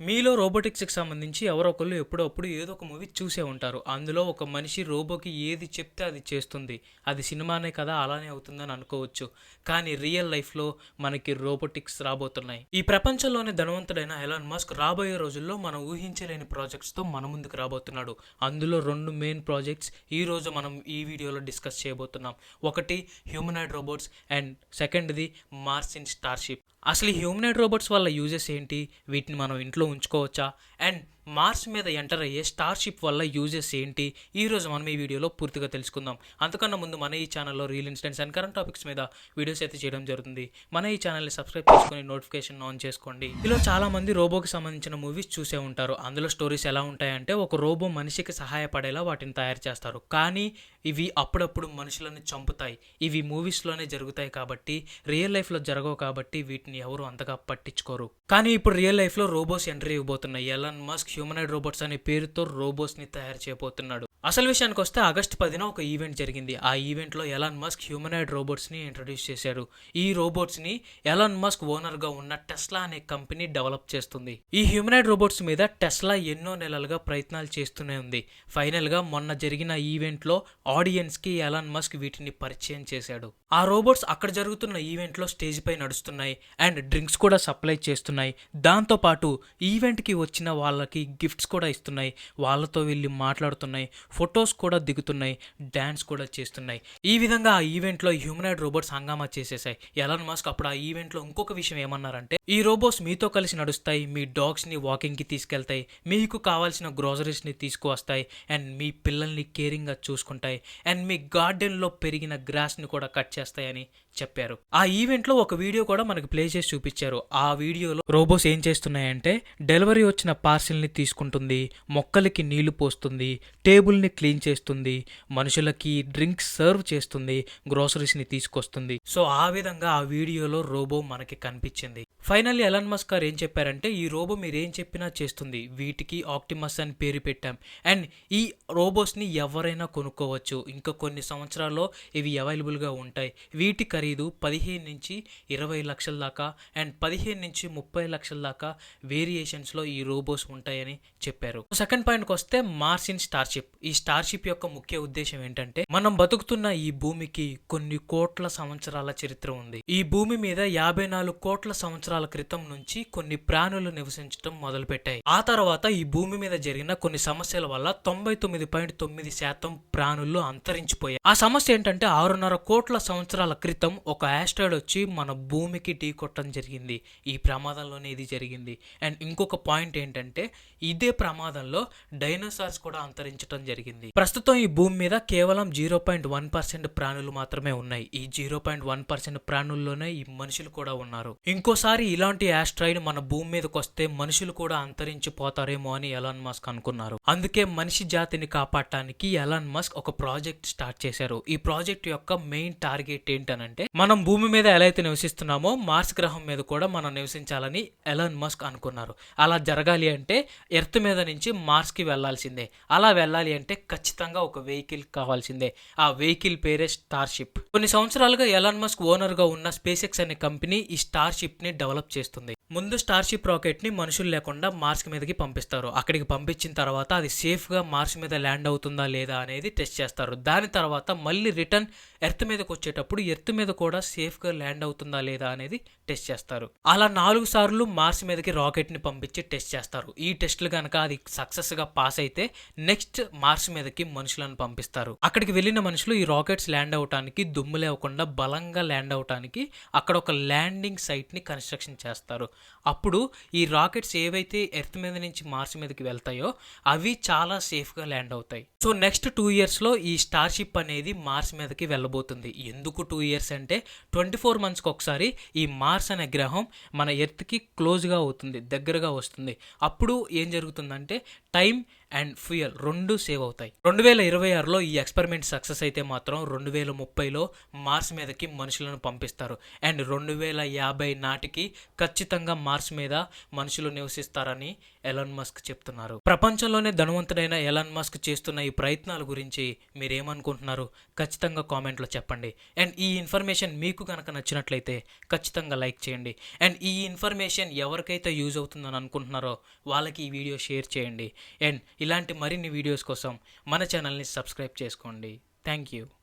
మీలో రోబోటిక్స్‌కి సంబంధించి ఎవరో ఒకళ్ళు ఎప్పుడో అప్పుడు ఏదో ఒక మూవీ చూసే ఉంటారు. అందులో ఒక మనిషి రోబోకి ఏది చెప్తే అది చేస్తుంది. అది సినిమానే కదా! అలానే అవుతుందని అనుకోవచ్చు. కానీ రియల్ లైఫ్‌లో మనకి రోబోటిక్స్ రాబోతున్నాయి. ఈ ప్రపంచంలోనే ధనవంతుడైన ఎలాన్ మస్క్ రాబోయే రోజుల్లో మనం ఊహించలేని ప్రాజెక్ట్స్‌తో మన ముందుకు రాబోతున్నాడు. అందులో 2 మెయిన్ ప్రాజెక్ట్స్ ఈరోజు మనం ఈ వీడియోలో డిస్కస్ చేయబోతున్నాం. ఒకటి హ్యూమనాయిడ్ రోబోట్స్ అండ్ సెకండ్‌ది మార్స్ స్టార్‌షిప్. అసలు ఈ హ్యూమనాయిడ్ రోబోట్స్ వల్ల యూజెస్ ఏంటి? వీటిని మనం ఇంట్లో ఉంచుకోవచ్చా? అండ్ మార్స్ మీద ఎంటర్ అయ్యే స్టార్‌షిప్ వల్ల యూజెస్ ఏంటి? ఈరోజు మనం ఈ వీడియోలో పూర్తిగా తెలుసుకుందాం. అంతకన్నా ముందు మన ఈ ఛానల్లో real incidents and current topics మీద వీడియోస్ అయితే చేయడం జరుగుతుంది. మన ఈ ఛానల్ని సబ్స్క్రైబ్ చేసుకొని నోటిఫికేషన్ ఆన్ చేసుకోండి. ఇలా చాలామంది రోబోకి సంబంధించిన మూవీస్ చూసే ఉంటారు. అందులో స్టోరీస్ ఎలా ఉంటాయంటే ఒక రోబో మనిషికి సహాయపడేలా వాటిని తయారు చేస్తారు. కానీ ఇవి అప్పుడప్పుడు మనుషులను చంపుతాయి. ఇవి మూవీస్లోనే జరుగుతాయి కాబట్టి రియల్ లైఫ్లో జరగవు కాబట్టి వీటిని ఎవరు అంతగా పట్టించుకోరు. కానీ ఇప్పుడు రియల్ లైఫ్లో రోబోస్ ఎంట్రీ ఇవ్వబోతున్నాయి. ఎలాన్ మస్క్ హ్యూమనాయిడ్ రోబోట్స్ అనే పేరుతో రోబోట్స్ని తయారు చేయబోతున్నాడు. అసలు విషయానికి వస్తే ఆగస్టు 10న ఒక ఈవెంట్ జరిగింది. ఆ ఈవెంట్లో ఎలాన్ మస్క్ హ్యూమనాయిడ్ రోబోట్స్ని ఇంట్రడ్యూస్ చేశారు. ఈ రోబోట్స్ని ఎలాన్ మస్క్ ఓనర్గా ఉన్న టెస్లా అనే కంపెనీ డెవలప్ చేస్తుంది. ఈ హ్యూమనాయిడ్ రోబోట్స్ మీద టెస్లా ఎన్నో నెలలుగా ప్రయత్నాలు చేస్తూనే ఉంది. ఫైనల్గా మొన్న జరిగిన ఈవెంట్లో ఆడియన్స్కి ఎలాన్ మస్క్ వీటిని పరిచయం చేశాడు. ఆ రోబోట్స్ అక్కడ జరుగుతున్న ఈవెంట్లో స్టేజ్ పై నడుస్తున్నాయి అండ్ డ్రింక్స్ కూడా సప్లై చేస్తున్నాయి. దాంతోపాటు ఈవెంట్కి వచ్చిన వాళ్ళకి గిఫ్ట్స్ కూడా ఇస్తున్నాయి. వాళ్ళతో వెళ్ళి మాట్లాడుతున్నాయి, ఫొటోస్ కూడా దిగుతున్నాయి, డ్యాన్స్ కూడా చేస్తున్నాయి. ఈ విధంగా ఆ ఈవెంట్లో హ్యూమనాయిడ్ రోబోట్స్ హంగామా చేసేసాయి. ఎలాన్ మస్క్ అప్పుడు ఆ ఈవెంట్లో ఇంకొక విషయం ఏమన్నారంటే, ఈ రోబోట్స్ మీతో కలిసి నడుస్తాయి, మీ డాగ్స్ని వాకింగ్కి తీసుకెళ్తాయి, మీకు కావాల్సిన గ్రోసరీస్ని తీసుకువస్తాయి అండ్ మీ పిల్లల్ని కేరింగ్గా చూసుకుంటాయి అండ్ మీ గార్డెన్లో పెరిగిన గ్రాస్ని కూడా కట్ చేస్తాయని చెప్పారు. ఆ ఈవెంట్లో ఒక వీడియో కూడా మనకు ప్లే చేసి చూపించారు. ఆ వీడియోలో రోబోస్ ఏం చేస్తున్నాయంటే డెలివరీ వచ్చిన పార్సిల్ని తీసుకుంటుంది, మొక్కలకి నీళ్లు పోస్తుంది, టేబుల్ని క్లీన్ చేస్తుంది, మనుషులకి డ్రింక్స్ సర్వ్ చేస్తుంది, గ్రోసరీస్ని తీసుకొస్తుంది. సో ఆ విధంగా ఆ వీడియోలో రోబో మనకి కనిపించింది. ఫైనల్లీ ఎలాన్ మస్క్ గారు ఏం చెప్పారంటే, ఈ రోబో మీరు ఏం చెప్పినా చేస్తుంది, వీటికి ఆప్టిమస్ అని పేరు పెట్టాం అండ్ ఈ రోబోస్ని ఎవరైనా కొనుక్కోవచ్చు. ఇంకా కొన్ని సంవత్సరాల్లో ఇవి అవైలబుల్గా ఉంటాయి. వీటి ఖరీదు 15 నుంచి 20 లక్షల దాకా అండ్ 15 నుంచి 30 లక్షల దాకా వేరియేషన్స్లో ఈ రోబోస్ ఉంటాయని చెప్పారు. సెకండ్ పాయింట్కి వస్తే మార్స్ స్టార్‌షిప్. ఈ స్టార్‌షిప్ యొక్క ముఖ్య ఉద్దేశం ఏంటంటే, మనం బతుకుతున్న ఈ భూమికి కొన్ని కోట్ల సంవత్సరాల చరిత్ర ఉంది. ఈ భూమి మీద 54 కోట్ల సంవత్సరాల క్రితం నుంచి కొన్ని ప్రాణులు నివసించడం మొదలుపెట్టాయి. ఆ తర్వాత ఈ భూమి మీద జరిగిన కొన్ని సమస్యల వల్ల 99.9% ప్రాణులు అంతరించిపోయాయి. ఆ సమస్య ఏంటంటే 6.5 కోట్ల సంవత్సరాల క్రితం ఒక ఆస్ట్రాయిడ్ వచ్చి మన భూమికి ఢీకొట్టడం జరిగింది. ఈ ప్రమాదంలోనే ఇది జరిగింది. అండ్ ఇంకొక పాయింట్ ఏంటంటే, ఇదే ప్రమాదంలో డైనోసార్స్ కూడా అంతరించడం జరిగింది. ప్రస్తుతం ఈ భూమి మీద కేవలం 0.1% ప్రాణులు మాత్రమే ఉన్నాయి. ఈ 0.1% ప్రాణుల్లోనే ఈ మనుషులు కూడా ఉన్నారు. ఇంకోసారి ఇలాంటి ఆస్ట్రాయిడ్ మన భూమి మీదకి వస్తే మనుషులు కూడా అంతరించిపోతారేమో అని ఎలాన్ మస్క్ అనుకున్నారు. అందుకే మనిషి జాతిని కాపాడటానికి ఎలాన్ మస్క్ ఒక ప్రాజెక్ట్ స్టార్ట్ చేశారు. ఈ ప్రాజెక్ట్ యొక్క మెయిన్ టార్గెట్ ఏంటనంటే, మనం భూమి మీద ఎలా అయితే నివసిస్తున్నామో మార్స్ గ్రహం మీద కూడా మనం నివసించాలని ఎలాన్ మస్క్ అనుకున్నారు. అలా జరగాలి అంటే ఎర్త్ మీద నుంచి మార్స్కి వెళ్లాల్సిందే. అలా వెళ్ళాలి అంటే ఖచ్చితంగా ఒక వెహికల్ కావాల్సిందే. ఆ వెహికల్ పేరే స్టార్‌షిప్. కొన్ని సంవత్సరాలుగా ఎలాన్ మస్క్ ఓనర్గా ఉన్న స్పేస్ ఎక్స్ అనే కంపెనీ ఈ స్టార్‌షిప్ని డెవలప్ చేస్తుంది. ముందు స్టార్‌షిప్ రాకెట్ని మనుషులు లేకుండా మార్స్ మీదకి పంపిస్తారు. అక్కడికి పంపించిన తర్వాత అది సేఫ్గా మార్స్ మీద ల్యాండ్ అవుతుందా లేదా అనేది టెస్ట్ చేస్తారు. దాని తర్వాత మళ్ళీ రిటర్న్ ఎర్త్ మీదకి వచ్చేటప్పుడు ఎర్త్ మీద కూడా సేఫ్గా ల్యాండ్ అవుతుందా లేదా అనేది టెస్ట్ చేస్తారు. అలా 4 సార్లు మార్స్ మీదకి రాకెట్ని పంపించి టెస్ట్ చేస్తారు. ఈ టెస్టులు కనుక అది సక్సెస్గా పాస్ అయితే నెక్స్ట్ మార్స్ మీదకి మనుషులను పంపిస్తారు. అక్కడికి వెళ్ళిన మనుషులు ఈ రాకెట్స్ ల్యాండ్ అవటానికి, దుమ్ము లేకుండా బలంగా ల్యాండ్ అవటానికి అక్కడ ఒక ల్యాండింగ్ సైట్ని కన్స్ట్రక్షన్ చేస్తారు. అప్పుడు ఈ రాకెట్స్ ఏవైతే ఎర్త్ మీద నుంచి మార్స్ మీదకి వెళ్తాయో అవి చాలా సేఫ్గా ల్యాండ్ అవుతాయి. సో నెక్స్ట్ 2 ఇయర్స్లో ఈ స్టార్‌షిప్ అనేది మార్స్ మీదకి వెళ్ళబోతుంది. ఎందుకు 2 ఇయర్స్ అంటే 24 మంత్స్కి ఒకసారి ఈ మార్స్ అనే గ్రహం మన ఎర్త్కి క్లోజ్గా అవుతుంది, దగ్గరగా వస్తుంది. అప్పుడు ఏం జరుగుతుందంటే టైం అండ్ ఫ్యూయల్ రెండు సేవ్ అవుతాయి. 2026లో ఈ ఎక్స్పెరిమెంట్ సక్సెస్ అయితే మాత్రం 2030లో మార్స్ మీదకి మనుషులను పంపిస్తారు. అండ్ 2050 నాటికి ఖచ్చితంగా మార్స్ మీద మనుషులు నివసిస్తారని ఎలాన్ మస్క్ చెప్తున్నారు. ప్రపంచంలోనే ధనవంతుడైన ఎలాన్ మస్క్ చేస్తున్న ఈ ప్రయత్నాల గురించి మీరేమనుకుంటున్నారు? ఖచ్చితంగా కామెంట్లో చెప్పండి. అండ్ ఈ ఇన్ఫర్మేషన్ మీకు కనుక నచ్చినట్లయితే ఖచ్చితంగా లైక్ చేయండి. అండ్ ఈ ఇన్ఫర్మేషన్ ఎవరికైతే యూజ్ అవుతుందని అనుకుంటున్నారో వాళ్ళకి ఈ వీడియో షేర్ చేయండి. అండ్ ఇలాంటి మరిన్ని వీడియోస్ కోసం మన ఛానల్ని సబ్స్క్రైబ్ చేసుకోండి. Thank you.